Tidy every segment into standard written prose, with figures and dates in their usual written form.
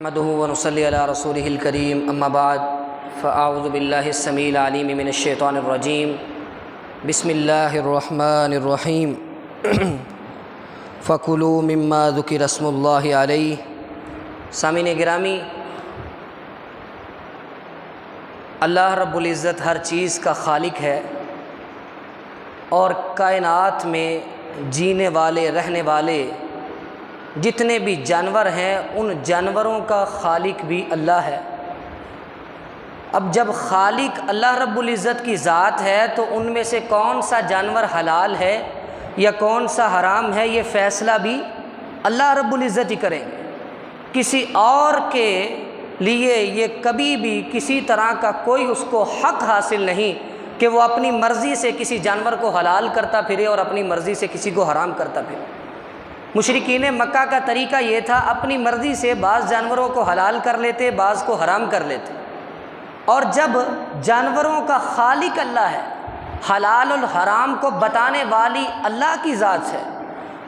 نحمده ونصلي على رسوله الكريم اما بعد فاعوذ بالله السميع العليم من الشيطان الرجيم بسم الله الرحمن الرحيم فكلوا مما ذكر اسم الله عليه۔ سامعین گرامی، اللہ رب العزت ہر چیز کا خالق ہے اور کائنات میں جینے والے رہنے والے جتنے بھی جانور ہیں ان جانوروں کا خالق بھی اللہ ہے۔ اب جب خالق اللہ رب العزت کی ذات ہے تو ان میں سے کون سا جانور حلال ہے یا کون سا حرام ہے یہ فیصلہ بھی اللہ رب العزت ہی کریں گے۔ کسی اور کے لیے یہ کبھی بھی کسی طرح کا کوئی اس کو حق حاصل نہیں کہ وہ اپنی مرضی سے کسی جانور کو حلال کرتا پھرے اور اپنی مرضی سے کسی کو حرام کرتا پھرے۔ مشرکین مکہ کا طریقہ یہ تھا، اپنی مرضی سے بعض جانوروں کو حلال کر لیتے، بعض کو حرام کر لیتے، اور جب جانوروں کا خالق اللہ ہے، حلال الحرام کو بتانے والی اللہ کی ذات ہے،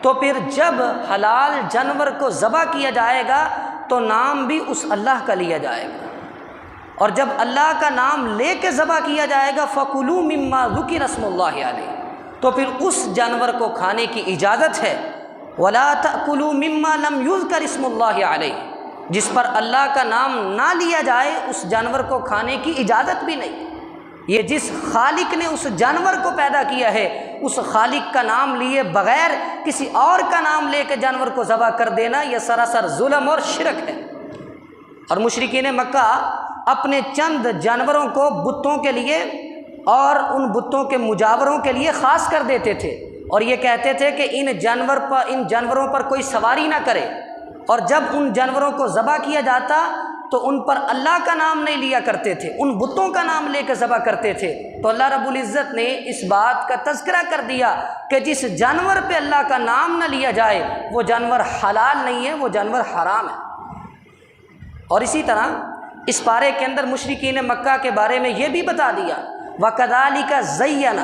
تو پھر جب حلال جانور کو ذبح کیا جائے گا تو نام بھی اس اللہ کا لیا جائے گا، اور جب اللہ کا نام لے کے ذبح کیا جائے گا فَكُلُوا مِمَّا ذُكِرَ اسْمُ اللَّهِ عَلَيْهِ، تو پھر اس جانور کو کھانے کی اجازت ہے۔ وَلَا تَأْكُلُوا مِمَّا لَمْ يُذْكَرِ اسْمُ اللَّهِ عَلَيْهِ، جس پر اللہ کا نام نہ لیا جائے اس جانور کو کھانے کی اجازت بھی نہیں۔ یہ جس خالق نے اس جانور کو پیدا کیا ہے اس خالق کا نام لیے بغیر کسی اور کا نام لے کے جانور کو ذبح کر دینا یہ سراسر ظلم اور شرک ہے۔ اور مشرکین مکہ اپنے چند جانوروں کو بتوں کے لیے اور ان بتوں کے مجاوروں کے لیے خاص کر دیتے تھے، اور یہ کہتے تھے کہ ان جانوروں پر کوئی سواری نہ کرے، اور جب ان جانوروں کو ذبح کیا جاتا تو ان پر اللہ کا نام نہیں لیا کرتے تھے، ان بتوں کا نام لے کے ذبح کرتے تھے۔ تو اللہ رب العزت نے اس بات کا تذکرہ کر دیا کہ جس جانور پہ اللہ کا نام نہ لیا جائے وہ جانور حلال نہیں ہے، وہ جانور حرام ہے۔ اور اسی طرح اس پارے کے اندر مشرکین مکہ کے بارے میں یہ بھی بتا دیا وَكَذَلِكَ زَيَّنَ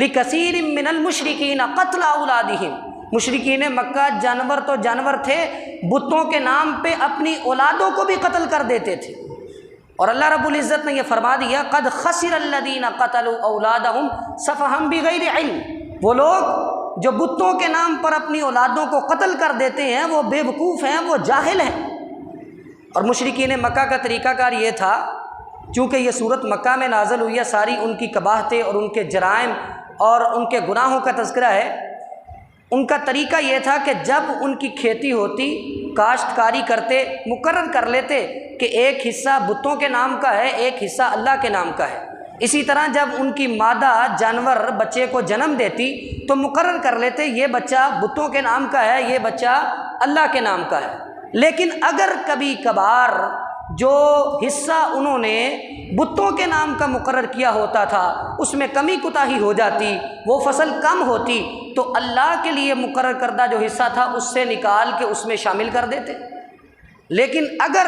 لِكَثِيرٍ مِّنَ الْمُشْرِكِينَ قَتْلَ أَوْلَادِهِمْ، مشرکین مکہ جانور تو جانور تھے، بتوں کے نام پہ اپنی اولادوں کو بھی قتل کر دیتے تھے، اور اللہ رب العزت نے یہ فرما دیا قَدْ خَسِرَ الَّذِينَ قَتَلُوا أَوْلَادَهُمْ سَفَهًا بِغَيْرِ عِلْمٍ، وہ لوگ جو بتوں کے نام پر اپنی اولادوں کو قتل کر دیتے ہیں وہ بے وقوف ہیں، وہ جاہل ہیں۔ اور مشرکین مکہ کا طریقہ کار یہ تھا، چونکہ یہ صورت مکہ میں نازل ہوئی ہے، ساری ان کی قباحتیں اور ان کے جرائم اور ان کے گناہوں کا تذکرہ ہے۔ ان کا طریقہ یہ تھا کہ جب ان کی کھیتی ہوتی، کاشتکاری کرتے، مقرر کر لیتے کہ ایک حصہ بتوں کے نام کا ہے، ایک حصہ اللہ کے نام کا ہے۔ اسی طرح جب ان کی مادہ جانور بچے کو جنم دیتی تو مقرر کر لیتے یہ بچہ بتوں کے نام کا ہے، یہ بچہ اللہ کے نام کا ہے۔ لیکن اگر کبھی کبھار جو حصہ انہوں نے بتوں کے نام کا مقرر کیا ہوتا تھا اس میں کمی کوتاہی ہو جاتی، وہ فصل کم ہوتی، تو اللہ کے لیے مقرر کردہ جو حصہ تھا اس سے نکال کے اس میں شامل کر دیتے۔ لیکن اگر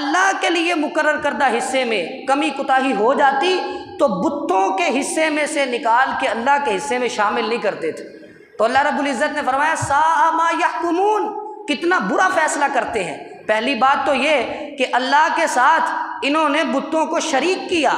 اللہ کے لیے مقرر کردہ حصے میں کمی کوتاہی ہو جاتی تو بتوں کے حصے میں سے نکال کے اللہ کے حصے میں شامل نہیں کرتے تھے۔ تو اللہ رب العزت نے فرمایا ساء ما یحکمون، کتنا برا فیصلہ کرتے ہیں۔ پہلی بات تو یہ کہ اللہ کے ساتھ انہوں نے بتوں کو شریک کیا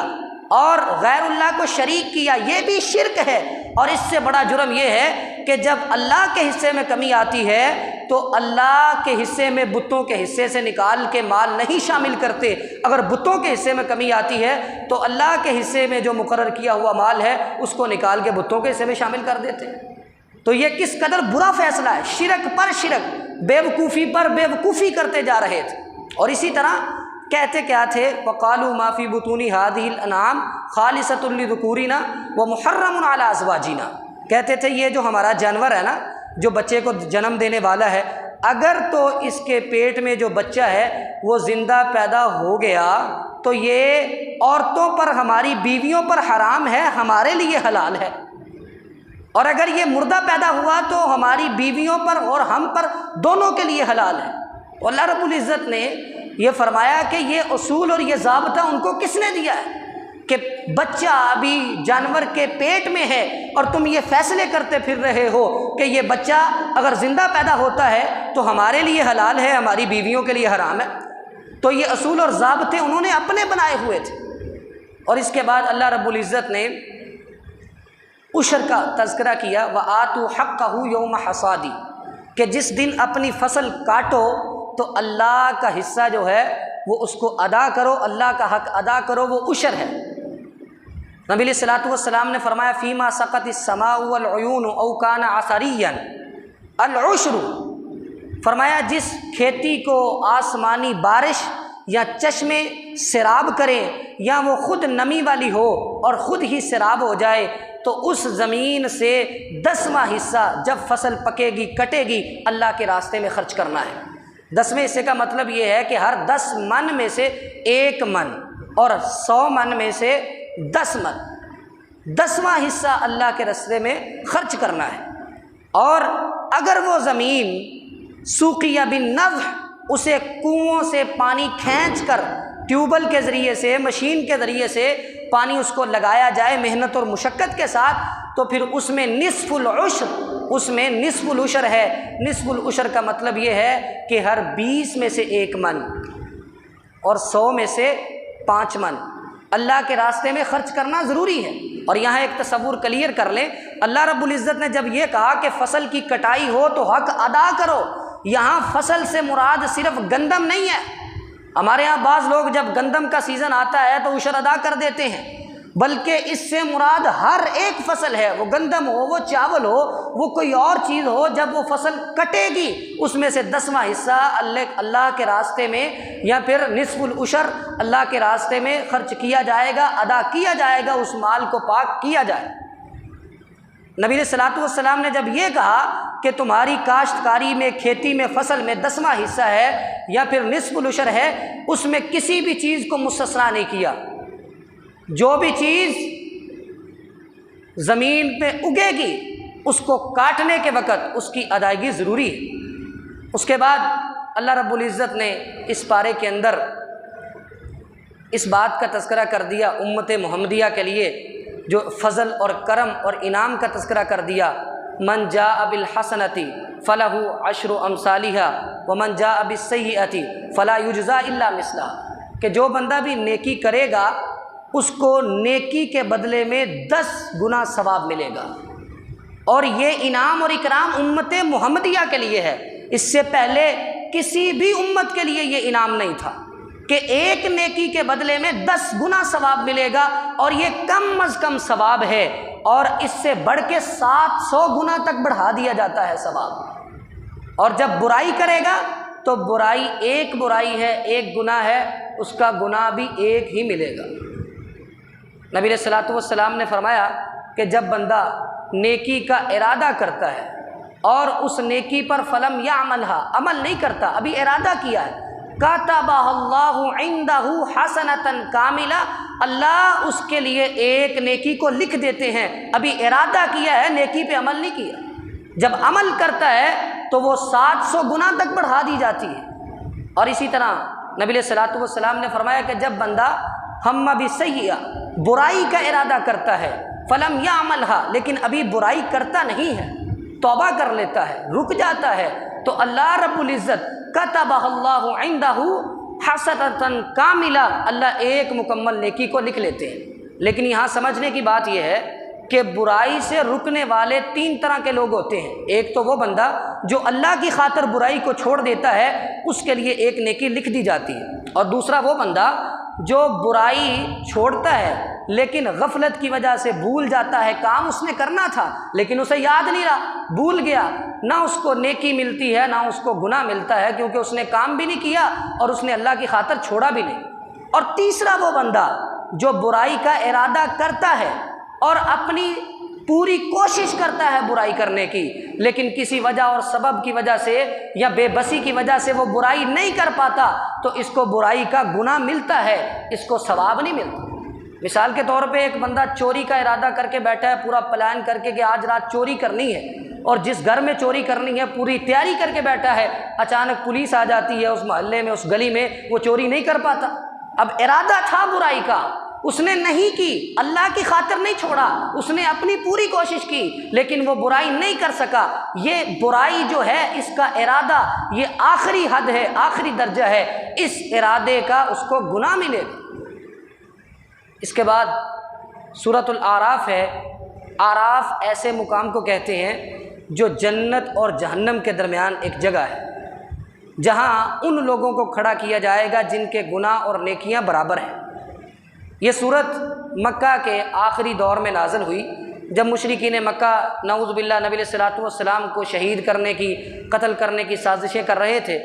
اور غیر اللہ کو شریک کیا، یہ بھی شرک ہے، اور اس سے بڑا جرم یہ ہے کہ جب اللہ کے حصے میں کمی آتی ہے تو اللہ کے حصے میں بتوں کے حصے سے نکال کے مال نہیں شامل کرتے۔ اگر بتوں کے حصے میں کمی آتی ہے تو اللہ کے حصے میں جو مقرر کیا ہوا مال ہے اس کو نکال کے بتوں کے حصے میں شامل کر دیتے۔ تو یہ کس قدر برا فیصلہ ہے، شرک پر شرک، بے وقوفی پر بے وقوفی کرتے جا رہے تھے۔ اور اسی طرح کہتے کیا تھے وَقَالُوا مَا فِي بُطُونِ هَٰذِهِ الْأَنْعَامِ خَالِصَةٌ لِّذُكُورِنَا وَمُحَرَّمٌ عَلَىٰ أَزْوَاجِنَا، کہتے تھے یہ جو ہمارا جانور ہے نا، جو بچے کو جنم دینے والا ہے، اگر تو اس کے پیٹ میں جو بچہ ہے وہ زندہ پیدا ہو گیا تو یہ عورتوں پر، ہماری بیویوں پر حرام ہے، ہمارے لیے حلال ہے، اور اگر یہ مردہ پیدا ہوا تو ہماری بیویوں پر اور ہم پر دونوں کے لیے حلال ہے۔ اللہ رب العزت نے یہ فرمایا کہ یہ اصول اور یہ ضابطہ ان کو کس نے دیا ہے کہ بچہ ابھی جانور کے پیٹ میں ہے اور تم یہ فیصلے کرتے پھر رہے ہو کہ یہ بچہ اگر زندہ پیدا ہوتا ہے تو ہمارے لیے حلال ہے، ہماری بیویوں کے لیے حرام ہے۔ تو یہ اصول اور ضابطے انہوں نے اپنے بنائے ہوئے تھے۔ اور اس کے بعد اللہ رب العزت نے عشر کا تذکرہ کیا، وَآتُوا حَقَّهُ يَوْمَ حَصَادِ، کہ جس دن اپنی فصل کاٹو تو اللہ کا حصہ جو ہے وہ اس کو ادا کرو، اللہ کا حق ادا کرو، وہ عشر ہے۔ نبی علیہ الصلوۃ والسلام نے فرمایا فیما سقط السماء والعیون او کان عثریا العشر، فرمایا جس کھیتی کو آسمانی بارش یا چشمے سیراب کرے یا وہ خود نمی والی ہو اور خود ہی سیراب ہو جائے تو اس زمین سے 10واں حصہ جب فصل پکے گی کٹے گی اللہ کے راستے میں خرچ کرنا ہے۔ 10ویں حصے کا مطلب یہ ہے کہ ہر 10 من میں سے 1 من اور 100 من میں سے 10 من، 10واں حصہ اللہ کے راستے میں خرچ کرنا ہے۔ اور اگر وہ زمین سوقیہ بالنضح، اسے کنووں سے پانی کھینچ کر ٹیوبل کے ذریعے سے، مشین کے ذریعے سے پانی اس کو لگایا جائے محنت اور مشقت کے ساتھ، تو پھر اس میں نصف العشر، اس میں نصف العشر ہے۔ نصف العشر کا مطلب یہ ہے کہ ہر 20 میں سے 1 من اور 100 میں سے 5 من اللہ کے راستے میں خرچ کرنا ضروری ہے۔ اور یہاں ایک تصور کلیئر کر لیں، اللہ رب العزت نے جب یہ کہا کہ فصل کی کٹائی ہو تو حق ادا کرو، یہاں فصل سے مراد صرف گندم نہیں ہے۔ ہمارے ہاں بعض لوگ جب گندم کا سیزن آتا ہے تو عشر ادا کر دیتے ہیں، بلکہ اس سے مراد ہر ایک فصل ہے، وہ گندم ہو، وہ چاول ہو، وہ کوئی اور چیز ہو، جب وہ فصل کٹے گی اس میں سے 10واں حصہ اللہ کے راستے میں یا پھر نصف العشر اللہ کے راستے میں خرچ کیا جائے گا، ادا کیا جائے گا، اس مال کو پاک کیا جائے۔ نبی علیہ الصلوۃ والسلام نے جب یہ کہا کہ تمہاری کاشتکاری میں، کھیتی میں، فصل میں 10واں حصہ ہے یا پھر نصف العشر ہے، اس میں کسی بھی چیز کو مستثنیٰ نہیں کیا۔ جو بھی چیز زمین پہ اگے گی اس کو کاٹنے کے وقت اس کی ادائیگی ضروری ہے۔ اس کے بعد اللہ رب العزت نے اس پارے کے اندر اس بات کا تذکرہ کر دیا امت محمدیہ کے لیے، جو فضل اور کرم اور انعام کا تذکرہ کر دیا، من جاء بالحسنۃ فلہ عشر امثالها ومن جاء بالسیئۃ فلا یجزی الا مثلها، کہ جو بندہ بھی نیکی کرے گا اس کو نیکی کے بدلے میں 10 گنا ثواب ملے گا۔ اور یہ انعام اور اکرام امت محمدیہ کے لیے ہے، اس سے پہلے کسی بھی امت کے لیے یہ انعام نہیں تھا کہ ایک نیکی کے بدلے میں 10 گنا ثواب ملے گا، اور یہ کم از کم ثواب ہے، اور اس سے بڑھ کے 700 گنا تک بڑھا دیا جاتا ہے ثواب۔ اور جب برائی کرے گا تو برائی ایک برائی ہے، ایک گناہ ہے، اس کا گناہ بھی ایک ہی ملے گا۔ نبی علیہ الصلوۃ والسلام نے فرمایا کہ جب بندہ نیکی کا ارادہ کرتا ہے اور اس نیکی پر فلم یعملھا، عمل نہیں کرتا، ابھی ارادہ کیا ہے، کاتبہ اللہ عندہ حسنۃ کاملہ، اللہ اس کے لیے ایک نیکی کو لکھ دیتے ہیں، ابھی ارادہ کیا ہے، نیکی پہ عمل نہیں کیا۔ جب عمل کرتا ہے تو وہ 700 گنا تک بڑھا دی جاتی ہے۔ اور اسی طرح نبی علیہ الصلوۃ والسلام نے فرمایا کہ جب بندہ ہم بالسیئہ، برائی کا ارادہ کرتا ہے، فلم یعملھا، لیکن ابھی برائی کرتا نہیں ہے، توبہ کر لیتا ہے، رک جاتا ہے، تو اللہ رب العزت کتبہ اللہ عندہ حسنۃ کاملہ، اللہ ایک مکمل نیکی کو لکھ لیتے ہیں۔ لیکن یہاں سمجھنے کی بات یہ ہے کہ برائی سے رکنے والے 3 طرح کے لوگ ہوتے ہیں۔ ایک تو وہ بندہ جو اللہ کی خاطر برائی کو چھوڑ دیتا ہے، اس کے لیے ایک نیکی لکھ دی جاتی ہے، اور دوسرا وہ بندہ جو برائی چھوڑتا ہے لیکن غفلت کی وجہ سے بھول جاتا ہے، کام اس نے کرنا تھا لیکن اسے یاد نہیں رہا، بھول گیا، نہ اس کو نیکی ملتی ہے نہ اس کو گناہ ملتا ہے، کیونکہ اس نے کام بھی نہیں کیا اور اس نے اللہ کی خاطر چھوڑا بھی نہیں۔ اور تیسرا وہ بندہ جو برائی کا ارادہ کرتا ہے اور اپنی پوری کوشش کرتا ہے برائی کرنے کی، لیکن کسی وجہ اور سبب کی وجہ سے یا بے بسی کی وجہ سے وہ برائی نہیں کر پاتا، تو اس کو برائی کا گناہ ملتا ہے، اس کو ثواب نہیں ملتا۔ مثال کے طور پہ ایک بندہ چوری کا ارادہ کر کے بیٹھا ہے، پورا پلان کر کے کہ آج رات چوری کرنی ہے، اور جس گھر میں چوری کرنی ہے پوری تیاری کر کے بیٹھا ہے، اچانک پولیس آ جاتی ہے، اس محلے میں، اس گلی میں، وہ چوری نہیں کر پاتا۔ اب ارادہ تھا برائی کا اس نے نہیں کی، اللہ کی خاطر نہیں چھوڑا، اس نے اپنی پوری کوشش کی لیکن وہ برائی نہیں کر سکا۔ یہ برائی جو ہے اس کا ارادہ یہ آخری حد ہے، آخری درجہ ہے، اس ارادے کا اس کو گناہ ملے گا۔ اس کے بعد سورۃ الاعراف ہے۔ اعراف ایسے مقام کو کہتے ہیں جو جنت اور جہنم کے درمیان ایک جگہ ہے، جہاں ان لوگوں کو کھڑا کیا جائے گا جن کے گناہ اور نیکیاں برابر ہیں۔ یہ صورت مکہ کے آخری دور میں نازل ہوئی جب مشرکین مکہ نعوذ باللہ نبی علیہ الصلوۃ والسلام کو شہید کرنے کی، قتل کرنے کی سازشیں کر رہے تھے،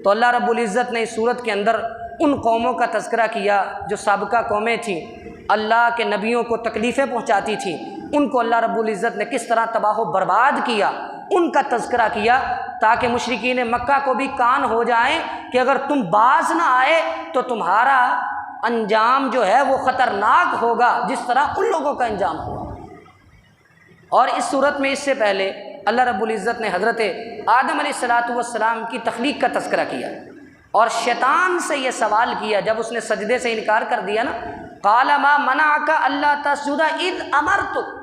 تو اللہ رب العزت نے اس صورت کے اندر ان قوموں کا تذکرہ کیا جو سابقہ قومیں تھیں، اللہ کے نبیوں کو تکلیفیں پہنچاتی تھیں، ان کو اللہ رب العزت نے کس طرح تباہ و برباد کیا، ان کا تذکرہ کیا تاکہ مشرکین مکہ کو بھی کان ہو جائیں کہ اگر تم باز نہ آئے تو تمہارا انجام جو ہے وہ خطرناک ہوگا جس طرح ان لوگوں کا انجام ہوا۔ اور اس صورت میں اس سے پہلے اللہ رب العزت نے حضرت آدم علیہ السلام کی تخلیق کا تذکرہ کیا اور شیطان سے یہ سوال کیا جب اس نے سجدے سے انکار کر دیا نا، قال ما منعک الا تسجد اذ امرتک،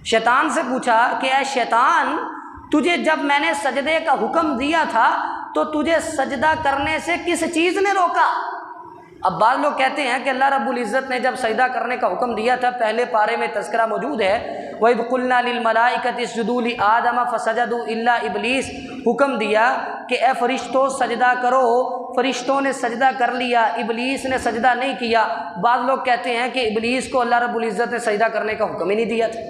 شیطان سے پوچھا کہ اے شیطان تجھے جب میں نے سجدے کا حکم دیا تھا تو تجھے سجدہ کرنے سے کس چیز نے روکا؟ اب بعض لوگ کہتے ہیں کہ اللہ رب العزت نے جب سجدہ کرنے کا حکم دیا تھا، پہلے پارے میں تذکرہ موجود ہے، وَإِذْ قُلْنَا لِلْمَلَائِكَةِ اسْجُدُوا لِآدَمَ فَسَجَدُوا إِلَّا إِبْلِيسَ، حکم دیا کہ اے فرشتوں سجدہ کرو، فرشتوں نے سجدہ کر لیا، ابلیس نے سجدہ نہیں کیا۔ بعض لوگ کہتے ہیں کہ ابلیس کو اللہ رب العزت نے سجدہ کرنے کا حکم ہی نہیں دیا تھا،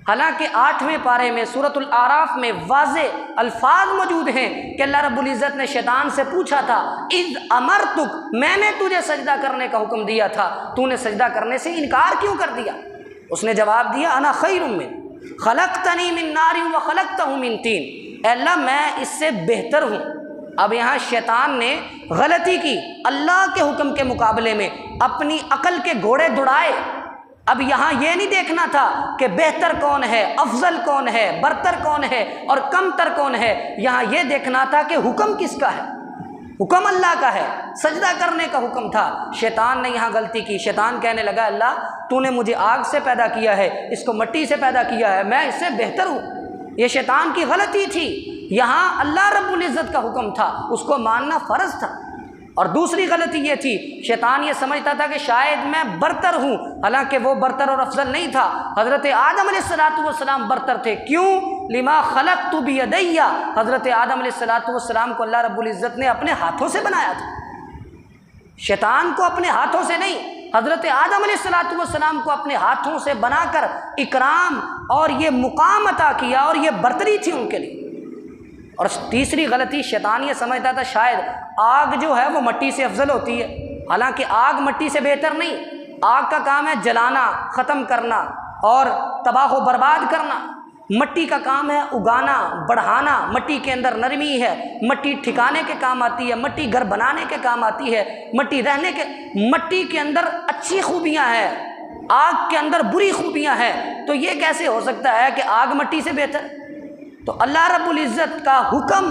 حالانکہ 8ویں پارے میں سورۃ الاعراف میں واضح الفاظ موجود ہیں کہ اللہ رب العزت نے شیطان سے پوچھا تھا اذ امرتک، میں نے تجھے سجدہ کرنے کا حکم دیا تھا، تو نے سجدہ کرنے سے انکار کیوں کر دیا؟ اس نے جواب دیا انا خیر من خلقتنی من نار وخلقتہ من طین، اے اللہ میں اس سے بہتر ہوں۔ اب یہاں شیطان نے غلطی کی، اللہ کے حکم کے مقابلے میں اپنی عقل کے گھوڑے دوڑائے۔ اب یہاں یہ نہیں دیکھنا تھا کہ بہتر کون ہے، افضل کون ہے، برتر کون ہے اور کم تر کون ہے، یہاں یہ دیکھنا تھا کہ حکم کس کا ہے، حکم اللہ کا ہے، سجدہ کرنے کا حکم تھا۔ شیطان نے یہاں غلطی کی، شیطان کہنے لگا اللہ تو نے مجھے آگ سے پیدا کیا ہے، اس کو مٹی سے پیدا کیا ہے، میں اس سے بہتر ہوں۔ یہ شیطان کی غلطی تھی، یہاں اللہ رب العزت کا حکم تھا، اس کو ماننا فرض تھا۔ اور دوسری غلطی یہ تھی، شیطان یہ سمجھتا تھا کہ شاید میں برتر ہوں، حالانکہ وہ برتر اور افضل نہیں تھا، حضرت آدم علیہ السلام برتر تھے۔ کیوں؟ لما خلقت بیدی، حضرت آدم علیہ السلام کو اللہ رب العزت نے اپنے ہاتھوں سے بنایا تھا، شیطان کو اپنے ہاتھوں سے نہیں، حضرت آدم علیہ السلام کو اپنے ہاتھوں سے بنا کر اکرام اور یہ مقام عطا کیا اور یہ برتری تھی ان کے لیے۔ اور تیسری غلطی، شیطان یہ سمجھتا تھا شاید آگ جو ہے وہ مٹی سے افضل ہوتی ہے، حالانکہ آگ مٹی سے بہتر نہیں، آگ کا کام ہے جلانا، ختم کرنا اور تباہ و برباد کرنا، مٹی کا کام ہے اگانا، بڑھانا، مٹی کے اندر نرمی ہے، مٹی ٹھکانے کے کام آتی ہے، مٹی گھر بنانے کے کام آتی ہے، مٹی کے اندر اچھی خوبیاں ہیں، آگ کے اندر بری خوبیاں ہیں، تو یہ کیسے ہو سکتا ہے کہ آگ مٹی سے بہتر؟ تو اللہ رب العزت کا حکم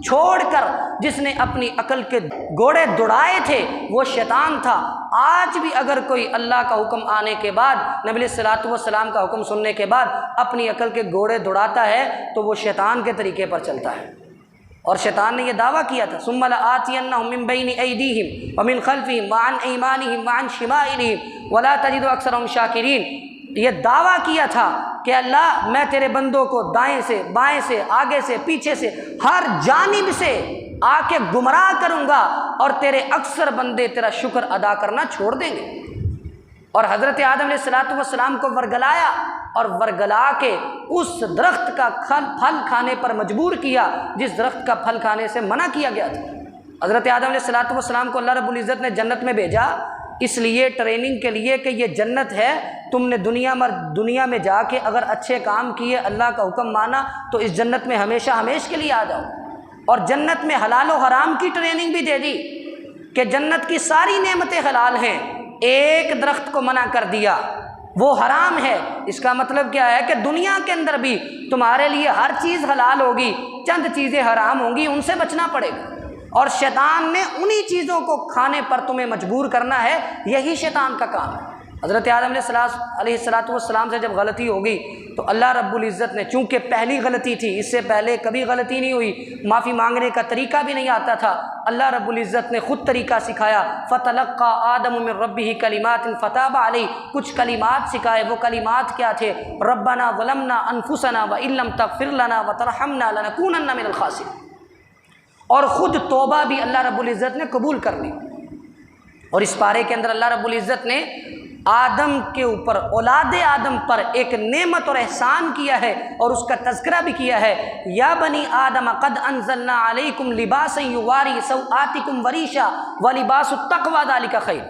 چھوڑ کر جس نے اپنی عقل کے گھوڑے دوڑائے تھے وہ شیطان تھا۔ آج بھی اگر کوئی اللہ کا حکم آنے کے بعد، نبی علیہ الصلوۃ والسلام کا حکم سننے کے بعد اپنی عقل کے گھوڑے دوڑاتا ہے تو وہ شیطان کے طریقے پر چلتا ہے۔ اور شیطان نے یہ دعویٰ کیا تھا ثم لآتینہم من بین ایدیہم ومن خلفہم وعن ایمانہم وعن شمائلہم ولا تجد اکثرہم شاکرین، یہ دعویٰ کیا تھا کہ اللہ میں تیرے بندوں کو دائیں سے، بائیں سے، آگے سے، پیچھے سے، ہر جانب سے آ کے گمراہ کروں گا اور تیرے اکثر بندے تیرا شکر ادا کرنا چھوڑ دیں گے۔ اور حضرت آدم علیہ السلام کو ورگلایا اور ورگلا کے اس درخت کا پھل کھانے پر مجبور کیا جس درخت کا پھل کھانے سے منع کیا گیا تھا۔ حضرت آدم علیہ السلام کو اللہ رب العزت نے جنت میں بھیجا اس لیے، ٹریننگ کے لیے کہ یہ جنت ہے، تم نے دنیا میں جا کے اگر اچھے کام کیے، اللہ کا حکم مانا تو اس جنت میں ہمیشہ ہمیشہ کے لیے آ جاؤ۔ اور جنت میں حلال و حرام کی ٹریننگ بھی دے دی کہ جنت کی ساری نعمتیں حلال ہیں، ایک درخت کو منع کر دیا وہ حرام ہے۔ اس کا مطلب کیا ہے کہ دنیا کے اندر بھی تمہارے لیے ہر چیز حلال ہوگی، چند چیزیں حرام ہوں گی، ان سے بچنا پڑے گا۔ اور شیطان نے انہی چیزوں کو کھانے پر تمہیں مجبور کرنا ہے، یہی شیطان کا کام ہے۔ حضرت آدم علیہ السلام سے جب غلطی ہوگی تو اللہ رب العزت نے، چونکہ پہلی غلطی تھی، اس سے پہلے کبھی غلطی نہیں ہوئی، معافی مانگنے کا طریقہ بھی نہیں آتا تھا، اللہ رب العزت نے خود طریقہ سکھایا۔ فَتَلَقَّىٰ آدَمُ مِن رَبِّهِ كَلِمَاتٍ فَتَابَ عَلَيْهِ، کچھ کلمات سکھائے، وہ کلمات کیا تھے؟ رَبَّنَا ظَلَمْنَا أَنفُسَنَا وَإِن لَّمْ تَغْفِرْ لَنَا وَتَرْحَمْنَا لَنَكُونَنَّ مِنَ الْخَاسِرِينَ، اور خود توبہ بھی اللہ رب العزت نے قبول کر لی۔ اور اس پارے کے اندر اللہ رب العزت نے آدم کے اوپر، اولاد آدم پر ایک نعمت اور احسان کیا ہے، اور اس کا تذکرہ بھی کیا ہے۔ یا بنی آدم قد انزلنا علیکم لباسا یواری سوآتکم وریشا ولباس التقوی ذلک خیر،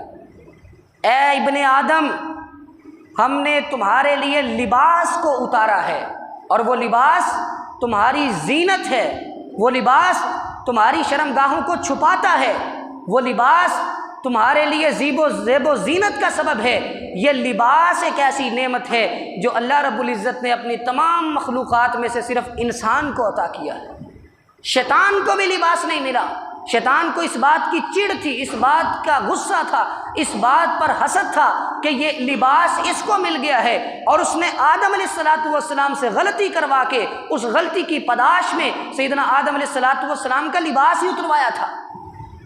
اے ابن آدم، ہم نے تمہارے لیے لباس کو اتارا ہے، اور وہ لباس تمہاری زینت ہے، وہ لباس تمہاری شرمگاہوں کو چھپاتا ہے، وہ لباس تمہارے لیے زیب و زینت کا سبب ہے۔ یہ لباس ایک ایسی نعمت ہے جو اللہ رب العزت نے اپنی تمام مخلوقات میں سے صرف انسان کو عطا کیا ہے۔ شیطان کو بھی لباس نہیں ملا، شیطان کو اس بات کی چڑ تھی، اس بات کا غصہ تھا، اس بات پر حسد تھا کہ یہ لباس اس کو مل گیا ہے، اور اس نے آدم علیہ السلام سے غلطی کروا کے اس غلطی کی پاداش میں سیدنا آدم علیہ السلام کا لباس ہی اتروایا تھا۔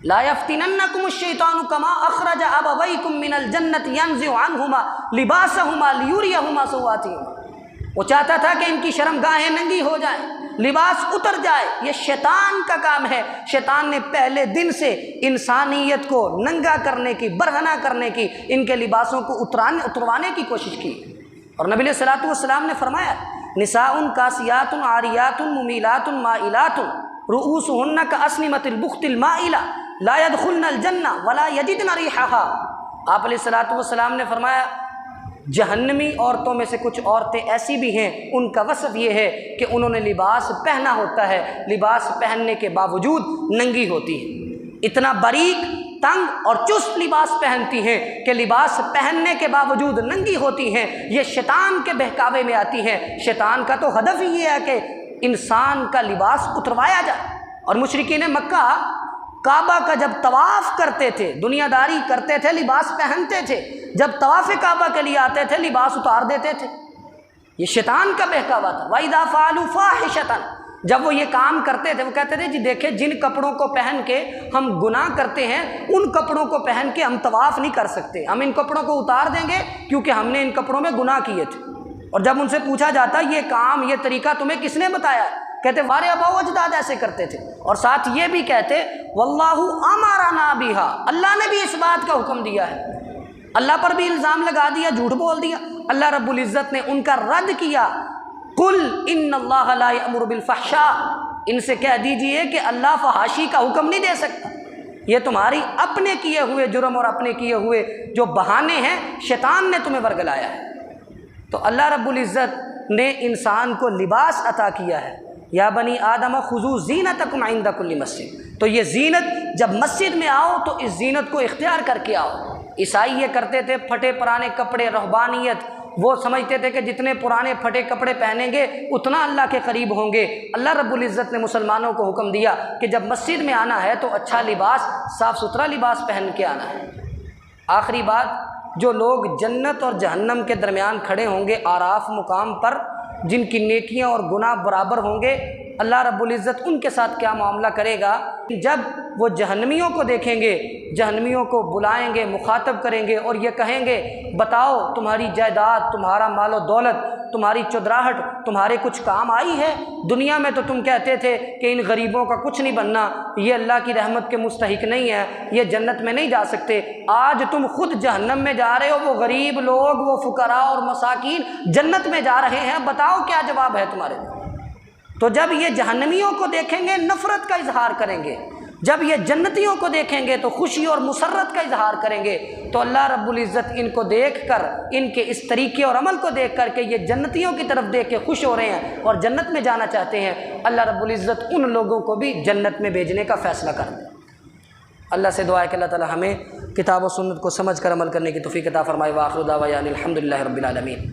لا یفتننکم الشیطان کما اخرج ابویکم من الجنۃ ینزع عنہما لباسہما لیریہما سوآتہما، وہ چاہتا تھا کہ ان کی شرمگاہیں ننگی ہو جائیں، لباس اتر جائے۔ یہ شیطان کا کام ہے۔ شیطان نے پہلے دن سے انسانیت کو ننگا کرنے کی، برہنہ کرنے کی، ان کے لباسوں کو اتروانے کی کوشش کی۔ اور نبی علیہ السلام نے فرمایا، نساء کاسیات عاریات ممیلات مائلات رؤوسہن کاسنمۃ البخت المائلہ لا يدخلن الجنہ ولا یجدن ریحہا۔ آپ علیہ السلام نے فرمایا، جہنمی عورتوں میں سے کچھ عورتیں ایسی بھی ہیں، ان کا وصف یہ ہے کہ انہوں نے لباس پہنا ہوتا ہے، لباس پہننے کے باوجود ننگی ہوتی ہیں، اتنا باریک، تنگ اور چست لباس پہنتی ہیں کہ لباس پہننے کے باوجود ننگی ہوتی ہیں۔ یہ شیطان کے بہکاوے میں آتی ہیں۔ شیطان کا تو ہدف ہی یہ ہے کہ انسان کا لباس اتروایا جائے۔ اور مشرکین مکہ کعبہ کا جب طواف کرتے تھے، دنیا داری کرتے تھے، لباس پہنتے تھے، جب طواف کعبہ کے لیے آتے تھے لباس اتار دیتے تھے۔ یہ شیطان کا بہکاوا تھا۔ وَإِذَا فَعَلُوا فَاحِشَةً، جب وہ یہ کام کرتے تھے، وہ کہتے تھے جی دیکھیں، جن کپڑوں کو پہن کے ہم گناہ کرتے ہیں، ان کپڑوں کو پہن کے ہم طواف نہیں کر سکتے، ہم ان کپڑوں کو اتار دیں گے کیونکہ ہم نے ان کپڑوں میں گناہ کیے تھے۔ اور جب ان سے پوچھا جاتا یہ کام، یہ طریقہ تمہیں کس نے بتایا؟ کہتے ہمارے آباء و اجداد ایسے کرتے تھے۔ اور ساتھ یہ بھی کہتے واللہ امرنا بہا، اللہ نے بھی اس بات کا حکم دیا ہے۔ اللہ پر بھی الزام لگا دیا، جھوٹ بول دیا۔ اللہ رب العزت نے ان کا رد کیا، قل ان اللہ لا یأمر بالفحشاء، ان سے کہہ دیجئے کہ اللہ فحاشی کا حکم نہیں دے سکتا۔ یہ تمہاری اپنے کیے ہوئے جرم اور اپنے کیے ہوئے جو بہانے ہیں، شیطان نے تمہیں ورگلایا ہے۔ تو اللہ رب العزت نے انسان کو لباس عطا کیا ہے۔ یا بنی آدم خذوا زینتکم عند کل مسجد، تو یہ زینت جب مسجد میں آؤ تو اس زینت کو اختیار کر کے آؤ۔ عیسائی یہ کرتے تھے، پھٹے پرانے کپڑے، رہبانیت، وہ سمجھتے تھے کہ جتنے پرانے پھٹے کپڑے پہنیں گے اتنا اللہ کے قریب ہوں گے۔ اللہ رب العزت نے مسلمانوں کو حکم دیا کہ جب مسجد میں آنا ہے تو اچھا لباس، صاف ستھرا لباس پہن کے آنا ہے۔ آخری بات، جو لوگ جنت اور جہنم کے درمیان کھڑے ہوں گے آراف مقام پر، جن کی نیکیاں اور گناہ برابر ہوں گے، اللہ رب العزت ان کے ساتھ کیا معاملہ کرے گا؟ جب وہ جہنمیوں کو دیکھیں گے، جہنمیوں کو بلائیں گے، مخاطب کریں گے اور یہ کہیں گے بتاؤ تمہاری جائیداد، تمہارا مال و دولت، تمہاری چودراہٹ تمہارے کچھ کام آئی ہے؟ دنیا میں تو تم کہتے تھے کہ ان غریبوں کا کچھ نہیں بننا، یہ اللہ کی رحمت کے مستحق نہیں ہے، یہ جنت میں نہیں جا سکتے۔ آج تم خود جہنم میں جا رہے ہو، وہ غریب لوگ، وہ فقراء اور مساکین جنت میں جا رہے ہیں، بتاؤ کیا جواب ہے تمہارے؟ تو جب یہ جہنمیوں کو دیکھیں گے نفرت کا اظہار کریں گے، جب یہ جنتیوں کو دیکھیں گے تو خوشی اور مسرت کا اظہار کریں گے۔ تو اللہ رب العزت ان کو دیکھ کر، ان کے اس طریقے اور عمل کو دیکھ کر کہ یہ جنتیوں کی طرف دیکھ کے خوش ہو رہے ہیں اور جنت میں جانا چاہتے ہیں، اللہ رب العزت ان لوگوں کو بھی جنت میں بھیجنے کا فیصلہ کر دے۔ اللہ سے دعا ہے کہ اللہ تعالی ہمیں کتاب و سنت کو سمجھ کر عمل کرنے کی توفیق عطا فرمائے۔ وآخر دعوانا الحمدللہ رب العالمین۔